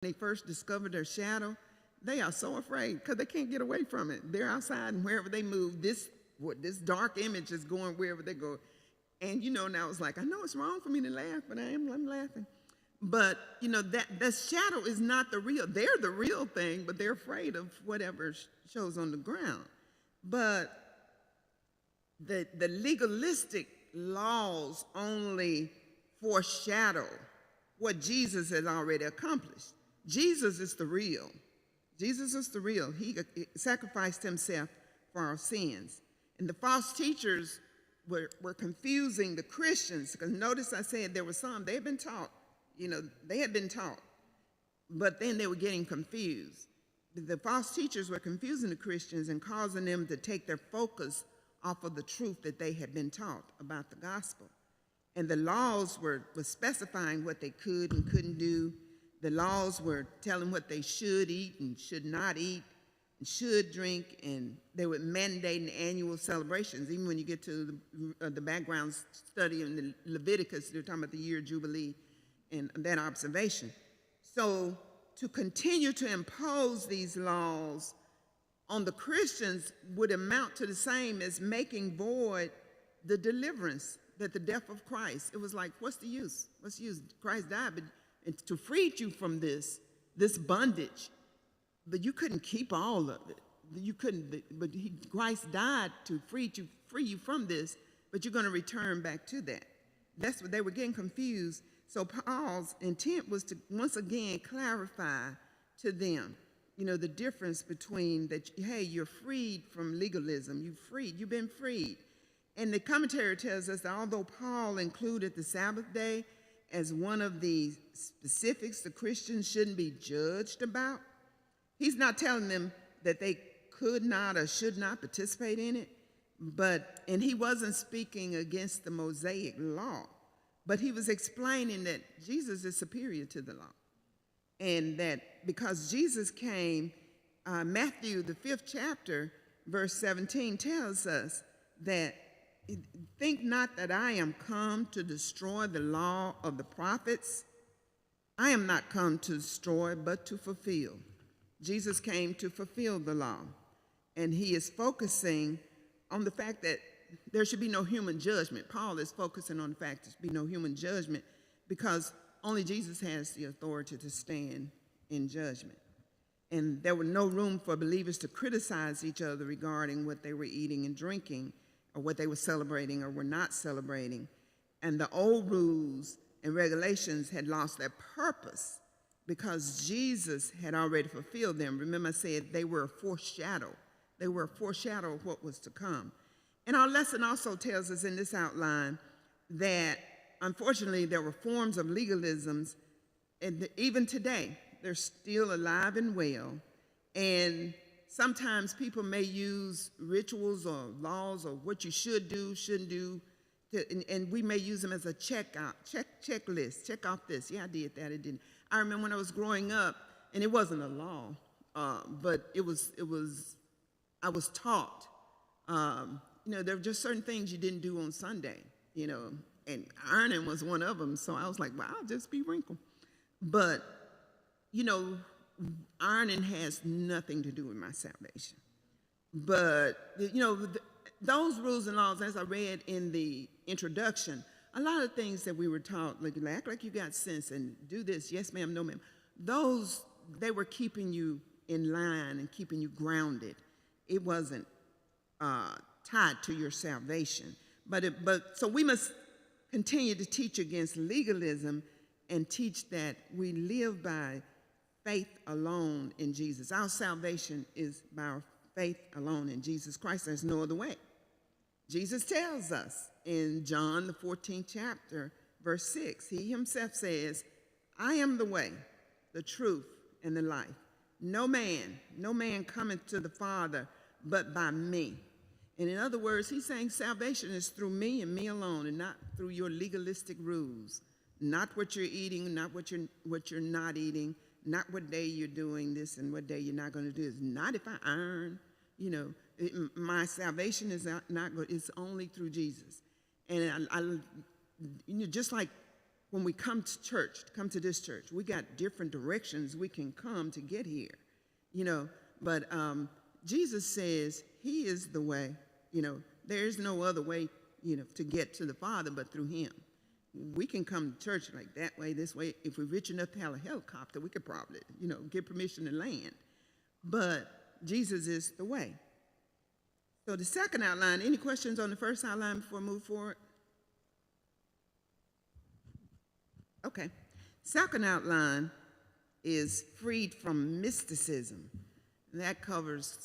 they first discovered their shadow, they are so afraid because they can't get away from it. They're outside, and wherever they move, this dark image is going wherever they go. And now it's like, I know it's wrong for me to laugh, but I'm laughing. But that shadow is not the real. They're the real thing, but they're afraid of whatever shows on the ground. But the legalistic laws only foreshadow what Jesus has already accomplished. Jesus is the real. Jesus is the real. He sacrificed himself for our sins. And the false teachers were confusing the Christians, because notice I said there were some, they had been taught, they had been taught, but then they were getting confused. The false teachers were confusing the Christians and causing them to take their focus off of the truth that they had been taught about the gospel. And the laws were specifying what they could and couldn't do. The laws were telling what they should eat and should not eat, and should drink, and they were mandating annual celebrations. Even when you get to the background study in the Leviticus, they're talking about the year of Jubilee and that observation. So to continue to impose these laws on the Christians would amount to the same as making void the deliverance, that the death of Christ. It was like, what's the use? What's the use? Christ died to free you from this bondage, but you couldn't keep all of it. You couldn't, but Christ died to free you from this, but you're going to return back to that. That's what they were getting confused. So Paul's intent was to once again clarify to them, the difference between that, hey, you're freed from legalism. You've been freed. And the commentary tells us that although Paul included the Sabbath day as one of the specifics the Christians shouldn't be judged about, he's not telling them that they could not or should not participate in it, and he wasn't speaking against the Mosaic law, but he was explaining that Jesus is superior to the law. And that because Jesus came, Matthew, the 5th chapter, verse 17 tells us that, think not that I am come to destroy the law of the prophets. I am not come to destroy, but to fulfill. Jesus came to fulfill the law. And he is focusing on the fact that there should be no human judgment. Paul is focusing on the fact there should be no human judgment because only Jesus has the authority to stand in judgment. And there was no room for believers to criticize each other regarding what they were eating and drinking, or what they were celebrating or were not celebrating. And the old rules and regulations had lost their purpose because Jesus had already fulfilled them. Remember I said they were a foreshadow. They were a foreshadow of what was to come. And our lesson also tells us in this outline that unfortunately there were forms of legalisms, and even today they're still alive and well. And sometimes people may use rituals or laws or what you should do, shouldn't do, and we may use them as a checklist. Check off this. Yeah, I did that. I didn't. I remember when I was growing up, and it wasn't a law, but I was taught. There were just certain things you didn't do on Sunday, and ironing was one of them. So I was like, well, I'll just be wrinkled. But, ironing has nothing to do with my salvation. But, those rules and laws, as I read in the introduction, a lot of things that we were taught, like act like you got sense and do this, yes ma'am, no ma'am, they were keeping you in line and keeping you grounded. It wasn't tied to your salvation. So we must continue to teach against legalism and teach that we live by faith alone in Jesus. Our salvation is by our faith alone in Jesus Christ. There's no other way. Jesus tells us in John, the 14th chapter, verse 6, he himself says, I am the way, the truth, and the life. No man cometh to the Father but by me. And in other words, he's saying salvation is through me and me alone, and not through your legalistic rules. Not what you're eating, not what you're not eating, not what day you're doing this and what day you're not going to do this. Not if I earn, my salvation is not good. It's only through Jesus. And just like when we come to church, come to this church, we got different directions we can come to get here, But Jesus says he is the way, there is no other way, to get to the Father but through him. We can come to church like that way, this way. If we're rich enough to have a helicopter, we could probably, get permission to land. But Jesus is the way. So the second outline, any questions on the first outline before I move forward? Okay. Second outline is freed from mysticism. And that covers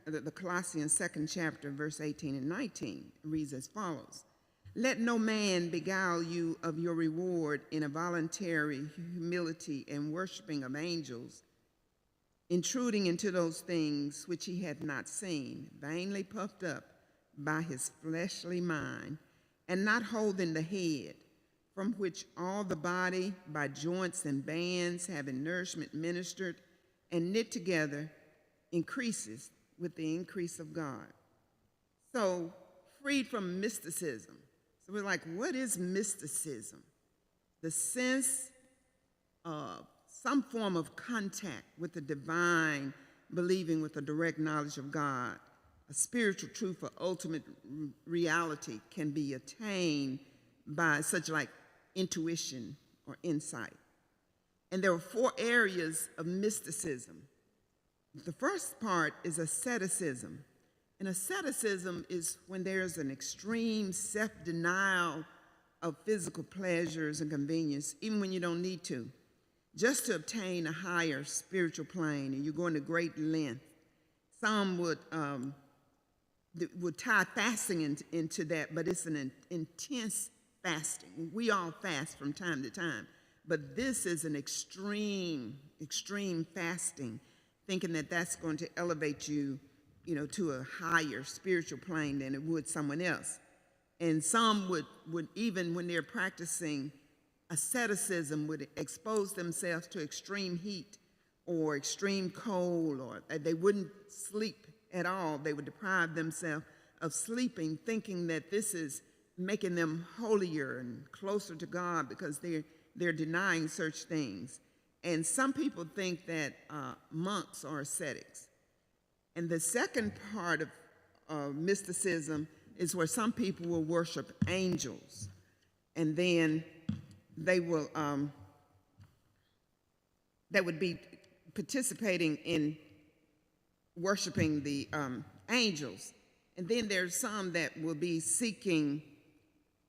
the Colossians 2nd chapter, verse 18 and 19. It reads as follows. Let no man beguile you of your reward in a voluntary humility and worshiping of angels, intruding into those things which he hath not seen, vainly puffed up by his fleshly mind, and not holding the head, from which all the body by joints and bands having nourishment ministered and knit together increases with the increase of God. So, freed from mysticism. So we're like, what is mysticism? The sense of some form of contact with the divine, believing with a direct knowledge of God. A spiritual truth or ultimate reality can be attained by such like intuition or insight. And there are 4 areas of mysticism. The first part is asceticism. And asceticism is when there's an extreme self-denial of physical pleasures and convenience, even when you don't need to, just to obtain a higher spiritual plane, and you're going to great length. Some would tie fasting into that, but it's an intense fasting. We all fast from time to time, but this is an extreme fasting, thinking that that's going to elevate you, to a higher spiritual plane than it would someone else. And some would even when they're practicing asceticism, would expose themselves to extreme heat or extreme cold, or they wouldn't sleep at all. They would deprive themselves of sleeping, thinking that this is making them holier and closer to God because they're denying such things. And some people think that monks are ascetics. And the second part of mysticism is where some people will worship angels, and then they will that would be participating in worshiping the angels. And then there's some that will be seeking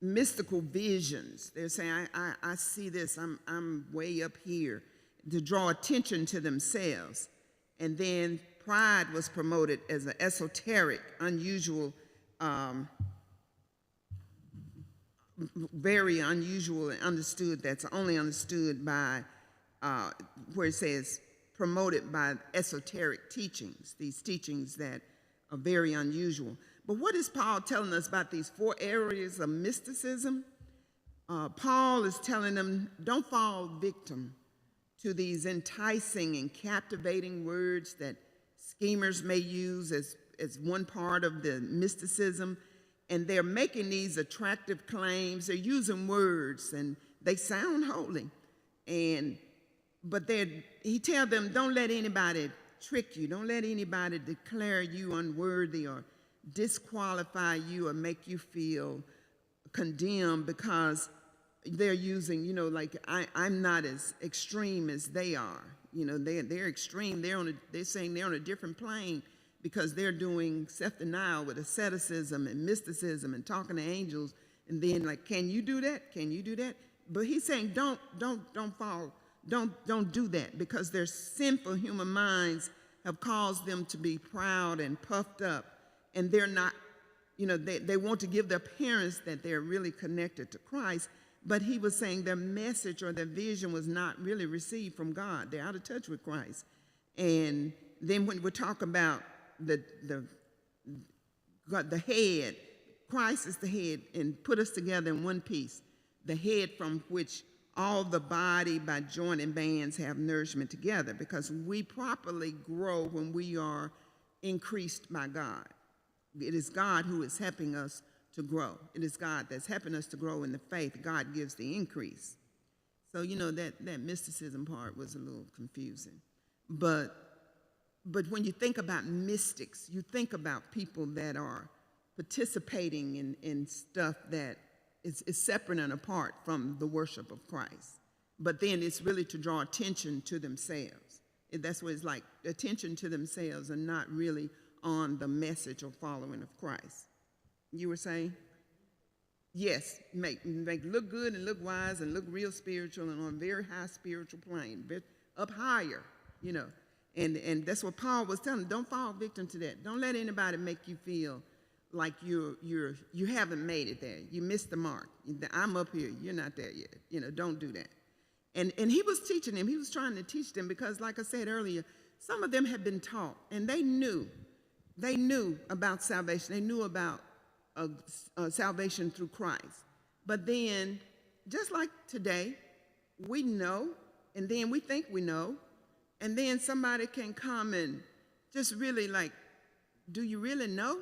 mystical visions. They're saying, I see this, I'm way up here, to draw attention to themselves. And then pride was promoted as an esoteric, unusual, very unusual and understood, that's only understood by, where it says promoted by esoteric teachings, these teachings that are very unusual. But what is Paul telling us about these 4 areas of mysticism? Paul is telling them, don't fall victim to these enticing and captivating words that schemers may use as one part of the mysticism. And they're making these attractive claims. They're using words, and they sound holy. But he tells them, don't let anybody trick you. Don't let anybody declare you unworthy or disqualify you or make you feel condemned because they're using, like I'm not as extreme as they are. They're extreme. They're saying they're on a different plane because they're doing self-denial with asceticism and mysticism and talking to angels. And then like, can you do that? Can you do that? But he's saying, don't fall. Don't do that, because their sinful human minds have caused them to be proud and puffed up, and they're not, they want to give the appearance that they're really connected to Christ, but he was saying their message or their vision was not really received from God. They're out of touch with Christ. And then when we talk about the head, Christ is the head, and put us together in one piece, the head from which all the body by joint and bands have nourishment together, because we properly grow when we are increased by God. It is God who is helping us to grow. It is God that's helping us to grow in the faith. God gives the increase. So, that mysticism part was a little confusing. But when you think about mystics, you think about people that are participating in stuff that is separate and apart from the worship of Christ. But then it's really to draw attention to themselves. That's what it's like, attention to themselves and not really on the message or following of Christ. You were saying? Yes, make look good and look wise and look real spiritual and on a very high spiritual plane, up higher, And that's what Paul was telling them. Don't fall victim to that. Don't let anybody make you feel like you haven't made it there. You missed the mark. I'm up here. You're not there yet. Don't do that. And he was teaching them. He was trying to teach them because, like I said earlier, some of them had been taught and they knew about salvation. They knew about salvation through Christ. But then, just like today, we know, and then we think we know, and then somebody can come and just really like, do you really know?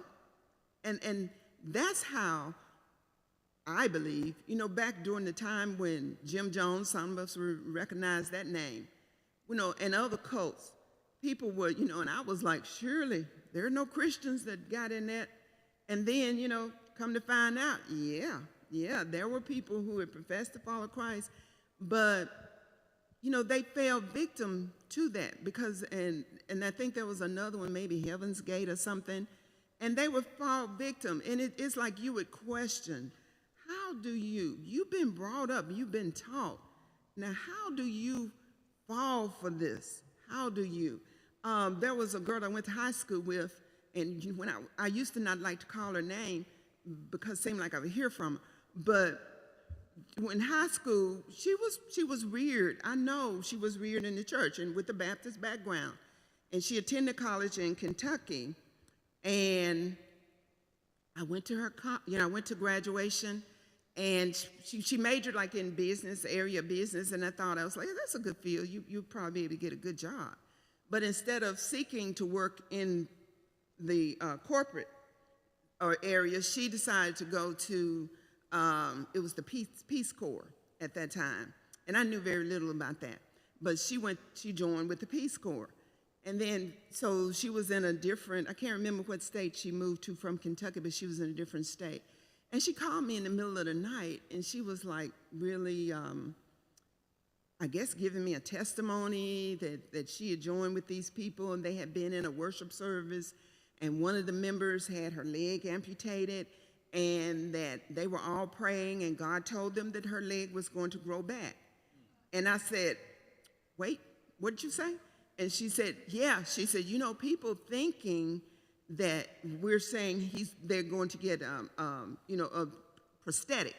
And that's how I believe, back during the time when Jim Jones, some of us recognize that name, and other cults, people were, and I was like, surely there are no Christians that got in that. And then, come to find out, yeah, there were people who had professed to follow Christ, but, they fell victim to that because, and I think there was another one, maybe Heaven's Gate or something, and they would fall victim. And it's like you would question, how do you've been brought up, you've been taught. Now, how do you fall for this? How do you? There was a girl I went to high school with, and when I used to not like to call her name because it seemed like I would hear from her, but in high school, she was reared. I know she was reared in the church and with the Baptist background. And she attended college in Kentucky. And I went to her, I went to graduation, and she majored like in business, area of business, and I was like, that's a good field. You'll probably be able to get a good job. But instead of seeking to work in the corporate area, she decided to go to, it was the Peace Corps at that time. And I knew very little about that. But she joined with the Peace Corps. And then, so she was in a different, I can't remember what state she moved to from Kentucky, but she was in a different state. And she called me in the middle of the night, and she was like really, I guess, giving me a testimony that she had joined with these people, and they had been in a worship service, and one of the members had her leg amputated, and that they were all praying, and God told them that her leg was going to grow back. And I said, wait, what did you say? And she said, yeah. She said, people thinking that we're saying they're going to get, a prosthetic.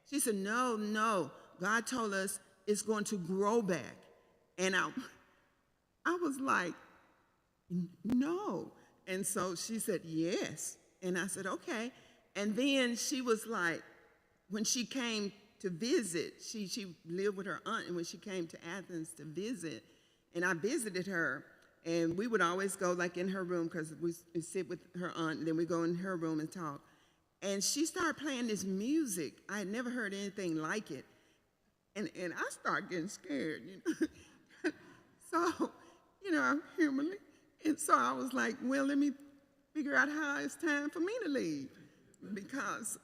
She said, no, God told us it's going to grow back. And I was like, no. And so she said, yes. And I said, okay. And then she was like, when she came to visit, she lived with her aunt, and when she came to Athens to visit, and I visited her, and we would always go like in her room because we sit with her aunt, and then we go in her room and talk. And she started playing this music. I had never heard anything like it. And I started getting scared, So, I'm humanly. And so I was like, well, let me figure out how it's time for me to leave. Because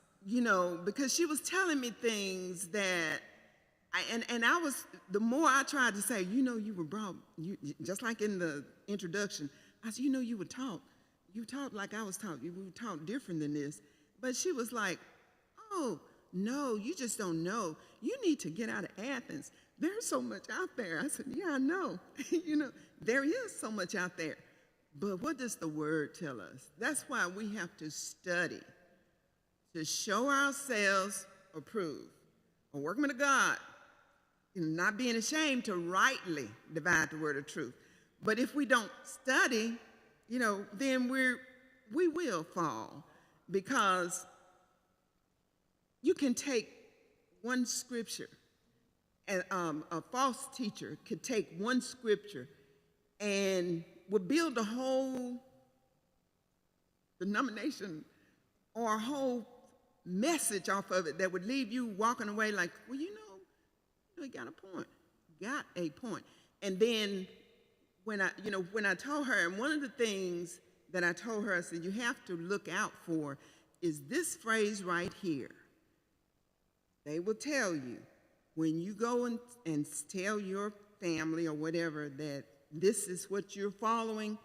she was telling me things that, I was, the more I tried to say, you were brought, just like in the introduction, I said, you were taught. You taught like I was taught. You were taught different than this. But she was like, oh, no, you just don't know. You need to get out of Athens. There's so much out there. I said, yeah, I know. There is so much out there. But what does the word tell us? That's why we have to study to show ourselves approved, a workman of God, not being ashamed to rightly divide the word of truth. But if we don't study, then we will fall, because you can take one scripture, and a false teacher could take one scripture and would build a whole denomination or a whole message off of it that would leave you walking away like, well, he got a point. Got a point. And then when I told her, and one of the things that I told her, I said, you have to look out for is this phrase right here. They will tell you when you go and tell your family or whatever that this is what you're following,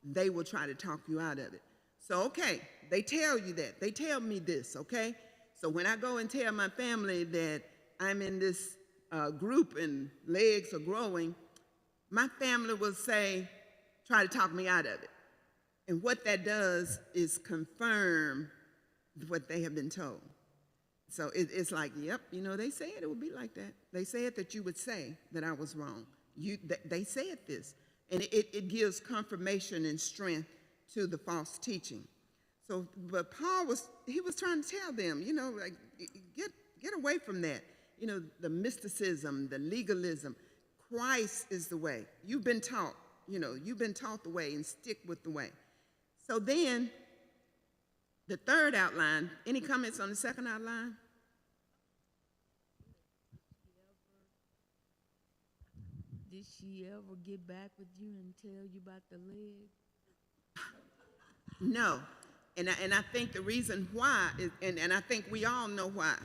they will try to talk you out of it. So, okay, they tell you that. They tell me this, okay? So when I go and tell my family that I'm in this group and legs are growing, my family will say, try to talk me out of it. And what that does is confirm what they have been told. So it's like, yep, they said it would be like that. They said that you would say that I was wrong. They said this. And it gives confirmation and strength to the false teaching. So, but Paul was trying to tell them, like, get away from that. The mysticism, the legalism. Christ is the way. You've been taught, you've been taught the way, and stick with the way. So then, the third outline, any comments on the second outline? Did she ever get back with you and tell you about the leg? No. And I think the reason why, and I think we all know why,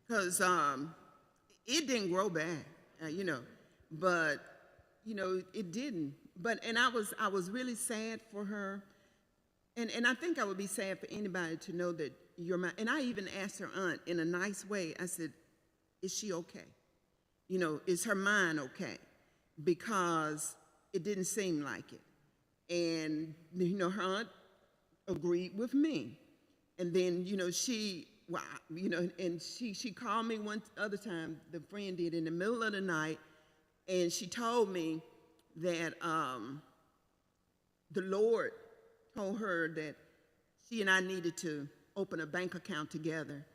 because it didn't grow back, but, it didn't. And I was really sad for her. And I think I would be sad for anybody to know that your mind, and I even asked her aunt in a nice way, I said, is she okay? Is her mind okay? Because it didn't seem like it. And, her aunt agreed with me. And then, she called me one other time, the friend did, in the middle of the night, and she told me that the Lord told her that she and I needed to open a bank account together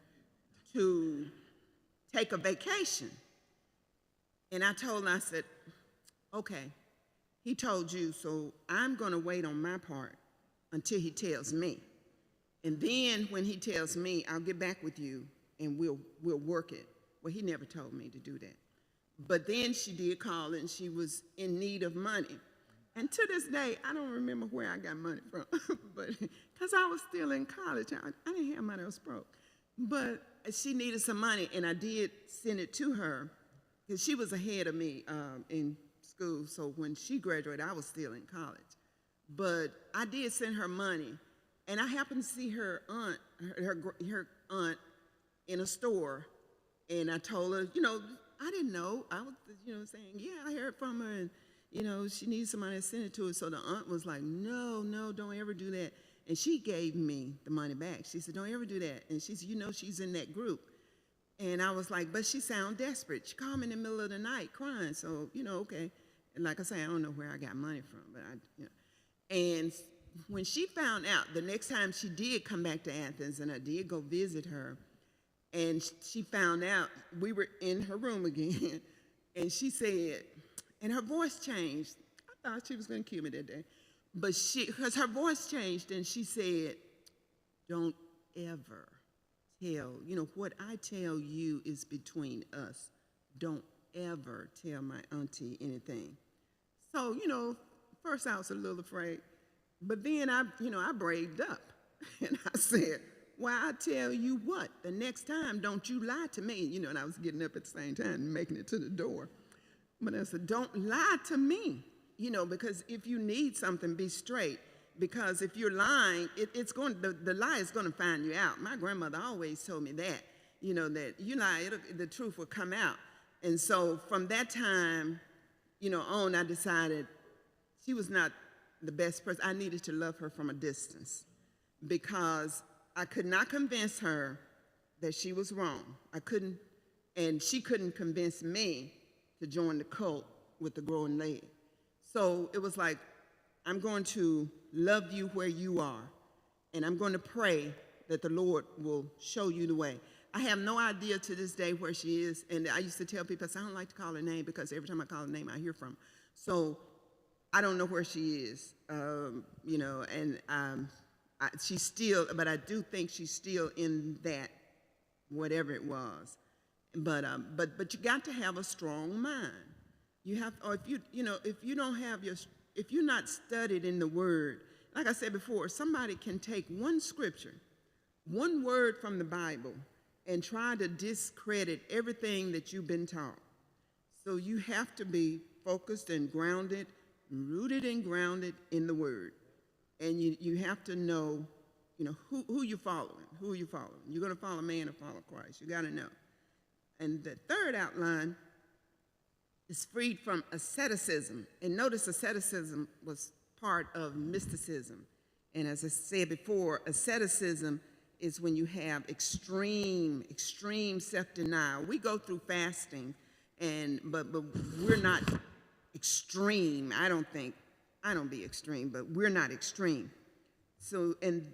to take a vacation. And I told her, I said, okay, he told you, so I'm going to wait on my part until he tells me. And then when he tells me, I'll get back with you and we'll work it. Well, he never told me to do that. But then she did call and she was in need of money. And to this day, I don't remember where I got money from, but because I was still in college, I didn't have money, I was broke. But she needed some money, and I did send it to her, because she was ahead of me in school. So when she graduated, I was still in college. But I did send her money, and I happened to see her aunt, her aunt in a store, and I told her, I didn't know. I was, saying, yeah, I heard from her, and she needs somebody to send it to her. So the aunt was like, no, don't ever do that. And she gave me the money back. She said, don't ever do that. And she said, she's in that group. And I was like, but she sounded desperate. She called me in the middle of the night crying. So, okay. And like I say, I don't know where I got money from, but And when she found out, the next time she did come back to Athens, and I did go visit her, and she found out, we were in her room again, and she said, and her voice changed. I thought she was going to kill me that day. But because her voice changed, and she said, don't ever tell, what I tell you is between us. Don't ever tell my auntie anything. So, first I was a little afraid. But then I braved up. And I said, well, I tell you what, the next time, don't you lie to me. And I was getting up at the same time and making it to the door. But I said, don't lie to me, because if you need something, be straight. Because if you're lying, the lie is going to find you out. My grandmother always told me that, that you lie, the truth will come out. And so from that time, on, I decided she was not the best person. I needed to love her from a distance because I could not convince her that she was wrong. I couldn't, and she couldn't convince me to join the cult with the growing leg. So it was like, I'm going to love you where you are, and I'm going to pray that the Lord will show you the way. I have no idea to this day where she is, and I used to tell people, I don't like to call her name because every time I call her name, I hear from her. So I don't know where she is, and she's still, but I do think she's still in that, whatever it was. But you got to have a strong mind. You have, or if you don't have if you're not studied in the Word, like I said before, somebody can take one scripture, one word from the Bible, and try to discredit everything that you've been taught. So you have to be focused and grounded, rooted and grounded in the Word. And you have to know, who you're following. Who are you following? You're going to follow man or follow Christ. You got to know. And the third outline is freed from asceticism. And notice asceticism was part of mysticism. And as I said before, asceticism is when you have extreme self-denial. We go through fasting, but we're not extreme. I don't be extreme, but we're not extreme. So, and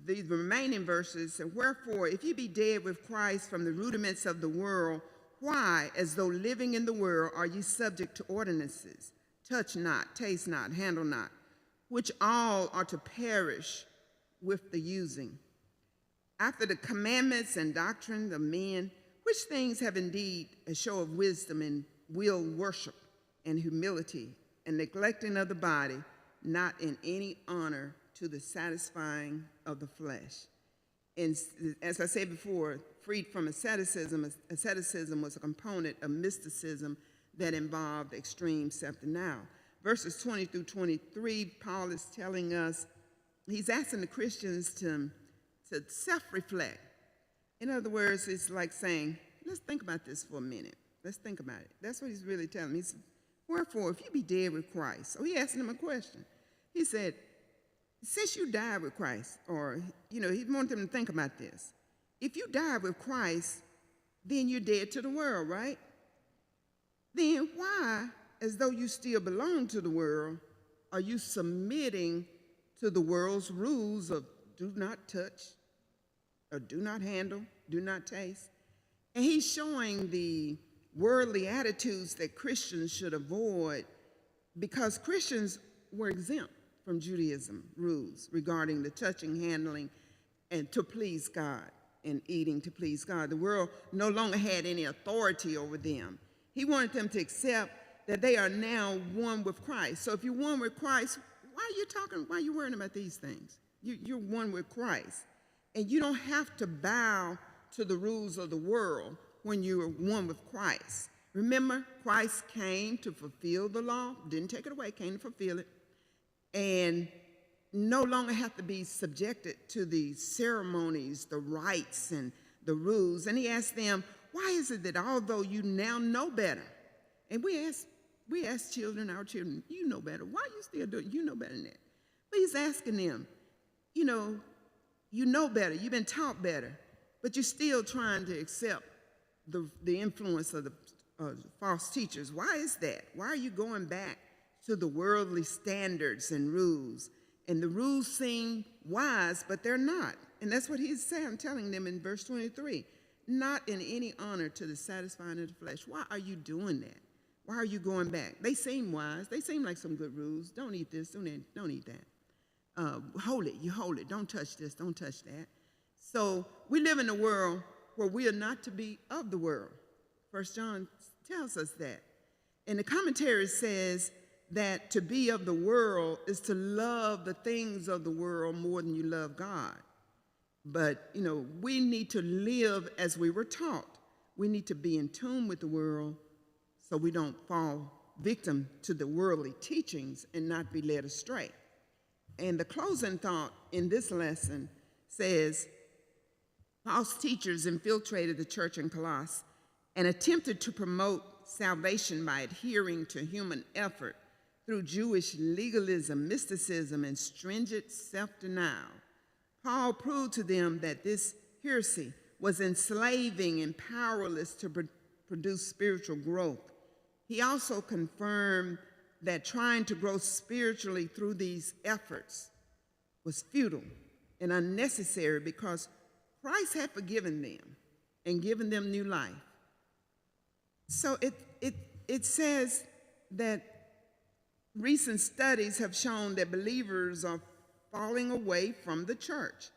the remaining verses say, wherefore, if you be dead with Christ from the rudiments of the world, why, as though living in the world, are you subject to ordinances? Touch not, taste not, handle not, which all are to perish with the using. After the commandments and doctrines of men, which things have indeed a show of wisdom and will worship and humility and neglecting of the body, not in any honor to the satisfying of the flesh. And as I said before, freed from asceticism, asceticism was a component of mysticism that involved extreme self-denial. Verses 20 through 23, Paul is telling us, he's asking the Christians to self-reflect. In other words, it's like saying, let's think about this for a minute. Let's think about it. That's what he's really telling me. He said, wherefore, if you be dead with Christ. So he asked them a question. He said, since you died with Christ, or, he wanted them to think about this. If you died with Christ, then you're dead to the world, right? Then why, as though you still belong to the world, are you submitting to the world's rules of do not touch, or do not handle, do not taste? And he's showing the worldly attitudes that Christians should avoid, because Christians were exempt from Judaism rules regarding the touching, handling, and to please God, and eating to please God. The world no longer had any authority over them. He wanted them to accept that they are now one with Christ. So if you're one with Christ, why are you worrying about these things? You're one with Christ. And you don't have to bow to the rules of the world when you're one with Christ. Remember, Christ came to fulfill the law, didn't take it away, came to fulfill it, and no longer have to be subjected to the ceremonies, the rites, and the rules. And he asked them, why is it that although you now know better, and we ask children, our children, you know better, why you still do it? You know better than that. But he's asking them, you know better, you've been taught better, but you're still trying to accept the influence of the false teachers. Why is that? Why are you going back to the worldly standards and rules? And the rules seem wise, but they're not. And that's what he's saying, telling them in verse 23. Not in any honor to the satisfying of the flesh. Why are you doing that? Why are you going back? They seem wise. They seem like some good rules. Don't eat this, don't eat that. Hold it, you hold it. Don't touch this, don't touch that. So we live in a world where we are not to be of the world. 1 John tells us that. And the commentary says that to be of the world is to love the things of the world more than you love God. But, we need to live as we were taught. We need to be in tune with the world so we don't fall victim to the worldly teachings and not be led astray. And the closing thought in this lesson says, false teachers infiltrated the church in Colossae and attempted to promote salvation by adhering to human effort through Jewish legalism, mysticism, and stringent self-denial. Paul proved to them that this heresy was enslaving and powerless to produce spiritual growth. He also confirmed that trying to grow spiritually through these efforts was futile and unnecessary because Christ had forgiven them and given them new life. So it says that recent studies have shown that believers are falling away from the church,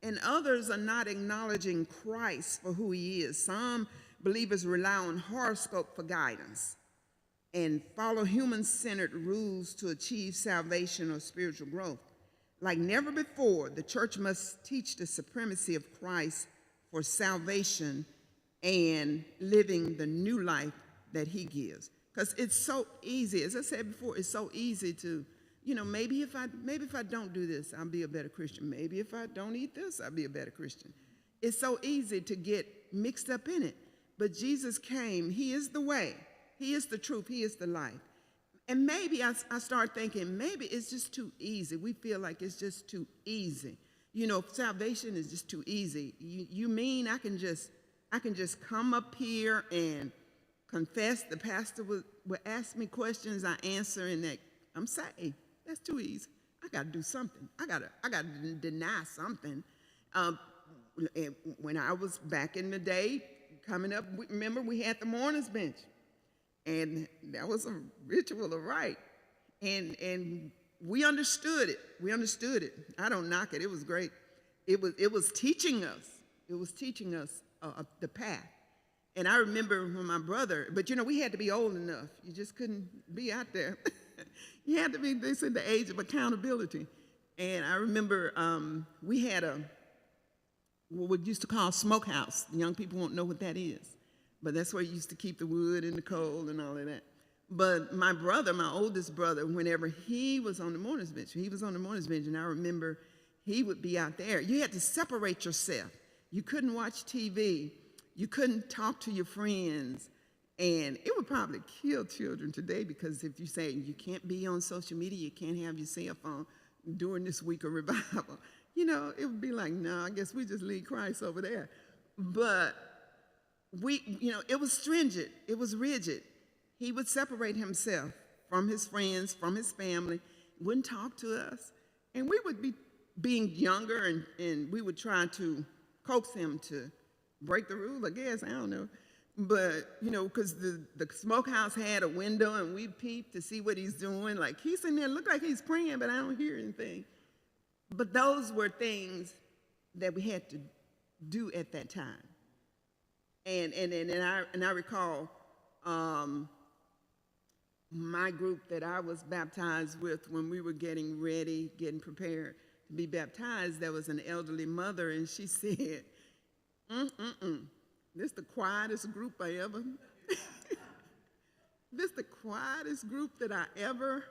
and others are not acknowledging Christ for who he is. Some believers rely on horoscope for guidance and follow human-centered rules to achieve salvation or spiritual growth. Like never before, the church must teach the supremacy of Christ for salvation and living the new life that he gives. Because it's so easy, as I said before, it's so easy to, maybe if I don't do this, I'll be a better Christian. Maybe if I don't eat this, I'll be a better Christian. It's so easy to get mixed up in it. But Jesus came, he is the way, he is the truth, he is the life. And maybe I start thinking, maybe it's just too easy. We feel like it's just too easy. Salvation is just too easy. You mean I can just come up here and confess? The pastor would ask me questions, I answer, and that I'm saved. That's too easy. I got to do something. I got to deny something. And when I was back in the day, coming up, remember we had the mourner's bench. And that was a ritual of rite. And we understood it. We understood it. I don't knock it. It was great. It was teaching us. It was teaching us the path. And I remember when my brother, but we had to be old enough. You just couldn't be out there. You had to be this in the age of accountability. And I remember we had what we used to call smokehouse. The young people won't know what that is. But that's where you used to keep the wood and the coal and all of that. But my brother, my oldest brother, whenever he was on the mourner's bench, and I remember he would be out there. You had to separate yourself. You couldn't watch TV. You couldn't talk to your friends. And it would probably kill children today, because if you say you can't be on social media, you can't have your cell phone during this week of revival, it would be like, no, I guess we just leave Christ over there. But it was stringent. It was rigid. He would separate himself from his friends, from his family, wouldn't talk to us. And we would be being younger, and we would try to coax him to break the rule, I guess. I don't know. But, because the smokehouse had a window, and we'd peep to see what he's doing. Like, he's sitting there, look like he's praying, but I don't hear anything. But those were things that we had to do at that time. And I recall my group that I was baptized with, when we were getting prepared to be baptized, there was an elderly mother, and she said, this is the quietest group I ever, this is the quietest group that I ever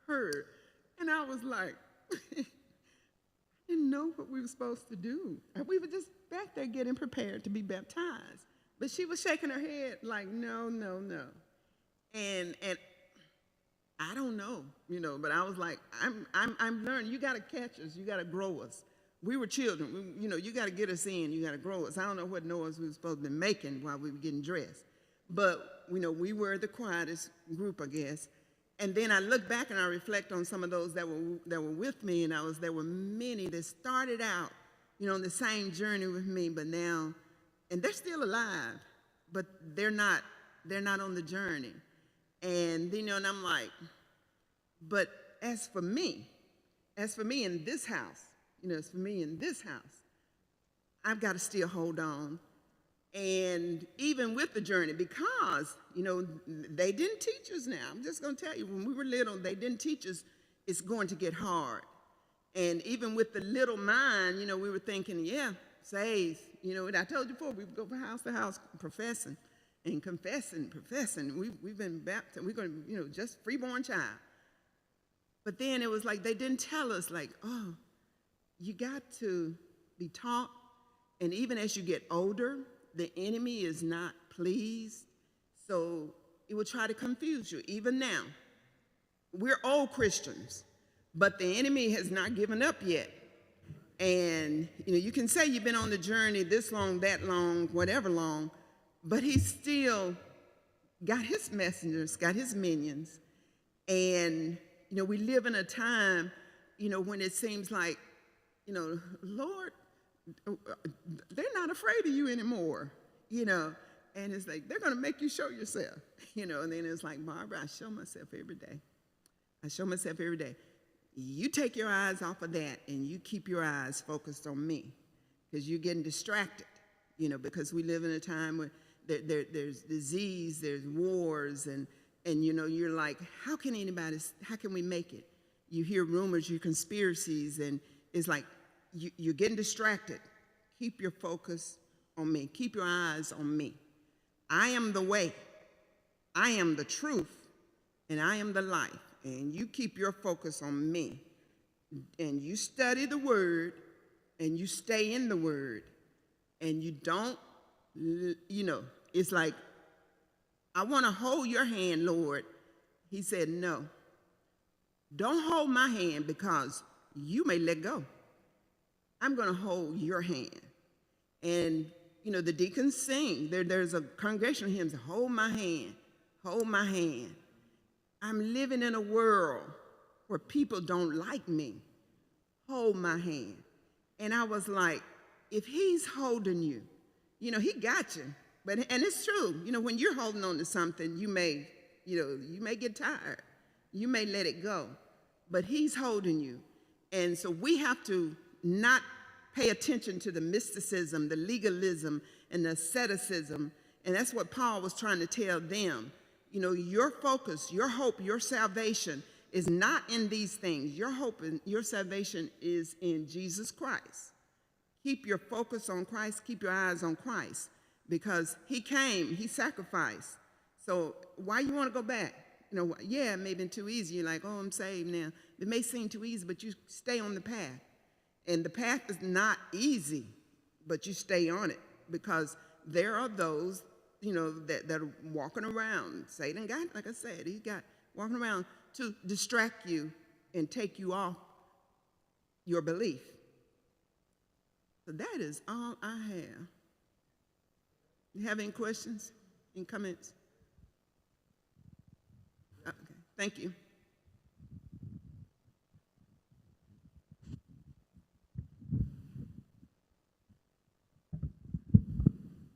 heard. And I was like, I didn't know what we were supposed to do. And we were just back there getting prepared to be baptized. But she was shaking her head like, no, no, no. And I don't know, but I was like, I'm learning. You got to catch us. You got to grow us. We were children. You got to get us in. You got to grow us. I don't know what noise we were supposed to be making while we were getting dressed. But, we were the quietest group, I guess. And then I look back and I reflect on some of those that were with me, and there were many that started out, on the same journey with me, but now, and they're still alive, but they're not on the journey. And, and I'm like, but as for me in this house, I've got to still hold on. And even with the journey, because, they didn't teach us now. I'm just going to tell you, when we were little, they didn't teach us it's going to get hard. And even with the little mind, we were thinking, yeah, saved. And I told you before, we would go from house to house professing and confessing. We've been baptized. We're going to, just freeborn child. But then it was like they didn't tell us, like, oh, you got to be taught. And even as you get older, the enemy is not pleased. So it will try to confuse you. Even now, we're old Christians, but the enemy has not given up yet. And, you can say you've been on the journey this long, that long, whatever long, but he's still got his messengers, got his minions. And, we live in a time, when it seems like, Lord, they're not afraid of you anymore, and it's like, they're going to make you show yourself, and then it's like, Barbara, I show myself every day. You take your eyes off of that, and you keep your eyes focused on me, because you're getting distracted, because we live in a time where, there's disease, there's wars, and you're like, how can we make it? You hear rumors, you conspiracies, and it's like you're getting distracted. Keep your focus on me. Keep your eyes on me. I am the way, I am the truth, and I am the life. And you keep your focus on me. And you study the word, and you stay in the word, and you don't, it's like, I want to hold your hand, Lord. He said, no. Don't hold my hand because you may let go. I'm going to hold your hand. And, the deacons sing. There's a congregational hymn, hold my hand, hold my hand. I'm living in a world where people don't like me. Hold my hand. And I was like, if he's holding you, he got you. And it's true. When you're holding on to something, you may get tired. You may let it go. But he's holding you. And so we have to not pay attention to the mysticism, the legalism, and the asceticism. And that's what Paul was trying to tell them. Your focus, your hope, your salvation is not in these things. Your hope and your salvation is in Jesus Christ. Keep your focus on Christ. Keep your eyes on Christ. Because he came, he sacrificed. So why you want to go back? Yeah, it may have been too easy. You're like, oh, I'm saved now. It may seem too easy, but you stay on the path. And the path is not easy, but you stay on it. Because there are those, that are walking around. Satan got, like I said, he got walking around to distract you and take you off your belief. So that is all I have. You have any questions, any comments? Okay, thank you.